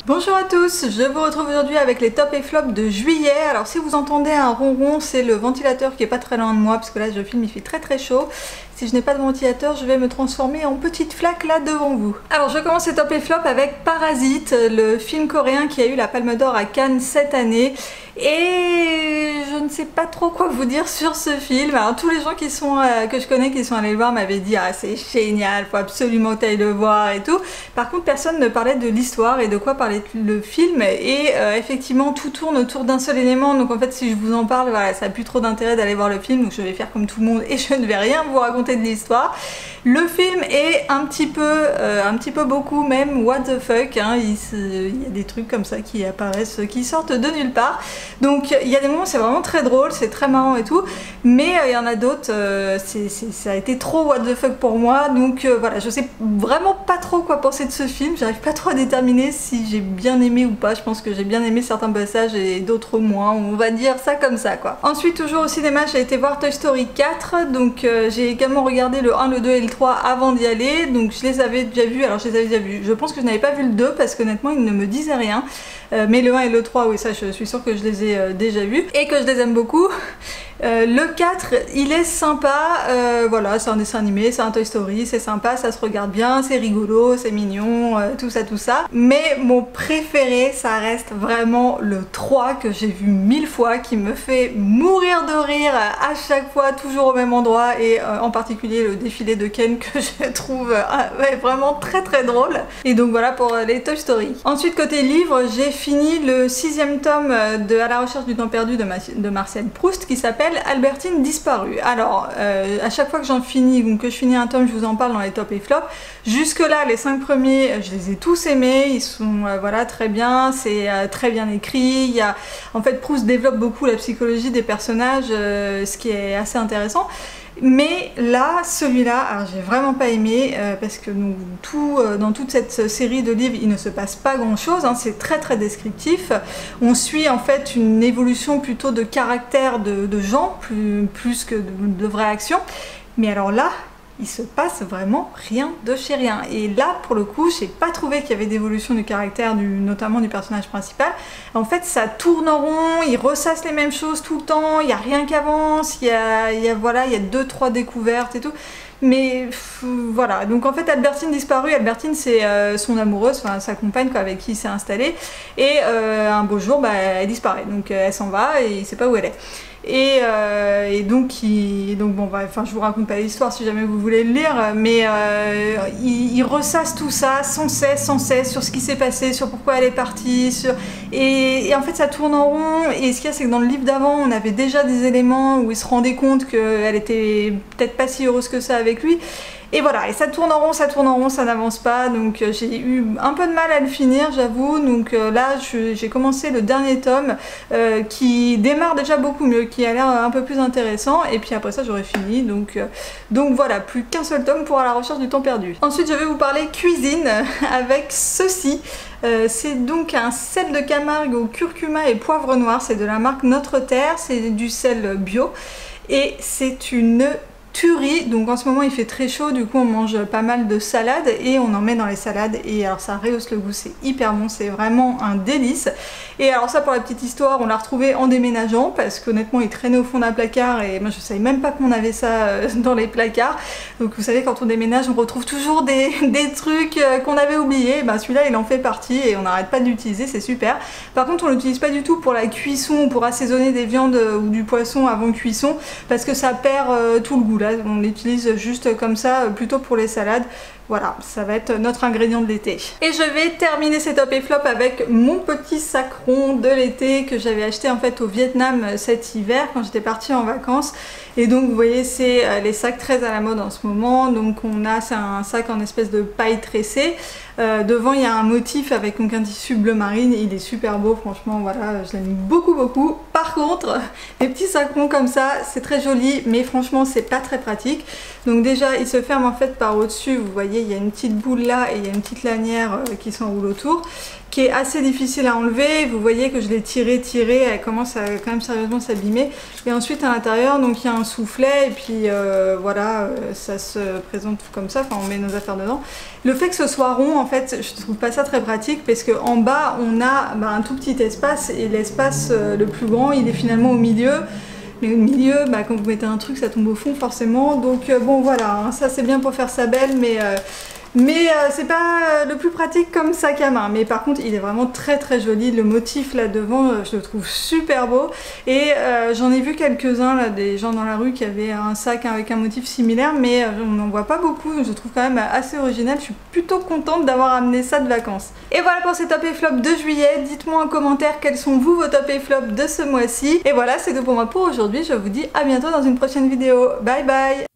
Bonjour à tous, je vous retrouve aujourd'hui avec les tops et flops de juillet. Alors si vous entendez un ronron, c'est le ventilateur qui est pas très loin de moi parce que là je filme, il fait très chaud. Si je n'ai pas de ventilateur, je vais me transformer en petite flaque là devant vous. Alors je commence ces top et flops avec Parasite, le film coréen qui a eu la Palme d'Or à Cannes cette année. Et je ne sais pas trop quoi vous dire sur ce film. Alors tous les gens que je connais qui sont allés le voir m'avaient dit ah c'est génial, faut absolument que tu ailles le voir et tout. Par contre personne ne parlait de l'histoire et de quoi parlait le film et effectivement tout tourne autour d'un seul élément. Donc en fait si je vous en parle, voilà, ça n'a plus trop d'intérêt d'aller voir le film, donc je vais faire comme tout le monde et je ne vais rien vous raconter de l'histoire. Le film est un petit peu beaucoup même what the fuck, hein. Il y a des trucs comme ça qui apparaissent, qui sortent de nulle part. Donc il y a des moments c'est vraiment très drôle, c'est très marrant et tout, mais il y en a d'autres, ça a été trop what the fuck pour moi, donc voilà, je sais vraiment pas trop quoi penser de ce film, j'arrive pas trop à déterminer si j'ai bien aimé ou pas. Je pense que j'ai bien aimé certains passages et d'autres moins, on va dire ça comme ça quoi. Ensuite toujours au cinéma j'ai été voir Toy Story 4, donc j'ai également regardé le 1, le 2 et le 3 avant d'y aller, donc je les avais déjà vus, alors je les avais déjà vus, je pense que je n'avais pas vu le 2 parce qu'honnêtement il ne me disait rien, mais le 1 et le 3 oui ça je suis sûre que je les ai déjà vus et que je les aime beaucoup. Le 4 il est sympa, voilà, c'est un dessin animé, c'est un Toy Story, c'est sympa, ça se regarde bien, c'est rigolo, c'est mignon, tout ça, mais mon préféré ça reste vraiment le 3 que j'ai vu 1000 fois, qui me fait mourir de rire à chaque fois, toujours au même endroit, et en particulier le défilé de Ken que je trouve vraiment très drôle. Et donc voilà pour les Toy Story. Ensuite côté livre, j'ai fini le 6e tome de À la recherche du temps perdu de Marcel Proust qui s'appelle Albertine disparue. Alors à chaque fois que j'en finis, donc que je finis un tome, je vous en parle dans les top et flops. Jusque là les 5 premiers je les ai tous aimés, ils sont voilà très bien, c'est très bien écrit, en fait Proust développe beaucoup la psychologie des personnages, ce qui est assez intéressant. Mais là, celui-là, j'ai vraiment pas aimé parce que dans toute cette série de livres, il ne se passe pas grand-chose, hein, c'est très descriptif. On suit en fait une évolution plutôt de caractère de gens, plus que de vraies actions. Mais alors là, il se passe vraiment rien de chez rien. Et là, pour le coup, j'ai pas trouvé qu'il y avait d'évolution du caractère, notamment du personnage principal. En fait, ça tourne en rond, il ressasse les mêmes choses tout le temps, il n'y a rien qui avance, il y a 2-3 découvertes et tout. Mais voilà, donc en fait Albertine disparue, Albertine c'est son amoureuse, enfin sa compagne quoi, avec qui il s'est installé, et un beau jour elle disparaît, donc elle s'en va et il sait pas où elle est. Et donc bon enfin je vous raconte pas l'histoire si jamais vous voulez le lire, mais il ressasse tout ça sans cesse sur ce qui s'est passé, sur pourquoi elle est partie, et en fait ça tourne en rond. Et ce qu'il y a c'est que dans le livre d'avant on avait déjà des éléments où il se rendait compte qu'elle était peut-être pas si heureuse que ça avec lui. Et voilà, et ça tourne en rond, ça n'avance pas, donc j'ai eu un peu de mal à le finir, j'avoue. Donc là, j'ai commencé le dernier tome qui démarre déjà beaucoup mieux, qui a l'air un peu plus intéressant, et puis après ça j'aurai fini, donc voilà, plus qu'un seul tome pour À la recherche du temps perdu. Ensuite je vais vous parler cuisine avec ceci. C'est donc un sel de Camargue au curcuma et poivre noir, c'est de la marque Notre Terre, c'est du sel bio, et c'est une tuerie. Donc en ce moment il fait très chaud, du coup on mange pas mal de salades et on en met dans les salades, et alors ça rehausse le goût, c'est hyper bon, c'est vraiment un délice. Et alors ça, pour la petite histoire, on l'a retrouvé en déménageant parce qu'honnêtement il traînait au fond d'un placard et moi je savais même pas qu'on avait ça dans les placards. Donc vous savez, quand on déménage on retrouve toujours des trucs qu'on avait oubliés, ben celui-là il en fait partie et on n'arrête pas de l'utiliser, c'est super. Par contre on l'utilise pas du tout pour la cuisson ou pour assaisonner des viandes ou du poisson avant cuisson parce que ça perd tout le goût. Là on l'utilise juste comme ça, plutôt pour les salades. Voilà, ça va être notre ingrédient de l'été. Et je vais terminer ces top et flop avec mon petit sac rond de l'été que j'avais acheté en fait au Vietnam cet hiver quand j'étais partie en vacances. Et donc vous voyez, c'est les sacs très à la mode en ce moment. Donc c'est un sac en espèce de paille tressée. Devant il y a un motif avec donc un tissu bleu marine, il est super beau, franchement voilà, je l'aime beaucoup. Par contre, les petits sacs ronds comme ça, c'est très joli, mais franchement c'est pas très pratique. Donc déjà il se ferme en fait par au-dessus, vous voyez il y a une petite boule là et il y a une petite lanière qui s'enroule autour, qui est assez difficile à enlever. Vous voyez que je l'ai tirée, elle commence à quand même sérieusement s'abîmer. Et ensuite à l'intérieur, donc il y a un soufflet et puis voilà, ça se présente comme ça, enfin on met nos affaires dedans. Le fait que ce soit rond, en fait, je trouve pas ça très pratique parce qu'en bas on a un tout petit espace et l'espace le plus grand il est finalement au milieu. Mais au milieu, quand vous mettez un truc, ça tombe au fond forcément. Donc bon voilà, hein, ça c'est bien pour faire ça belle, mais c'est pas le plus pratique comme sac à main. Mais par contre, il est vraiment très très joli. Le motif là devant, je le trouve super beau. Et j'en ai vu quelques-uns là, des gens dans la rue qui avaient un sac avec un motif similaire, mais on n'en voit pas beaucoup. Donc je trouve quand même assez original. Je suis plutôt contente d'avoir amené ça de vacances. Et voilà pour ces top et flops de juillet. Dites-moi en commentaire quels sont vos top et flops de ce mois-ci. Et voilà, c'est tout pour moi pour aujourd'hui. Je vous dis à bientôt dans une prochaine vidéo. Bye bye!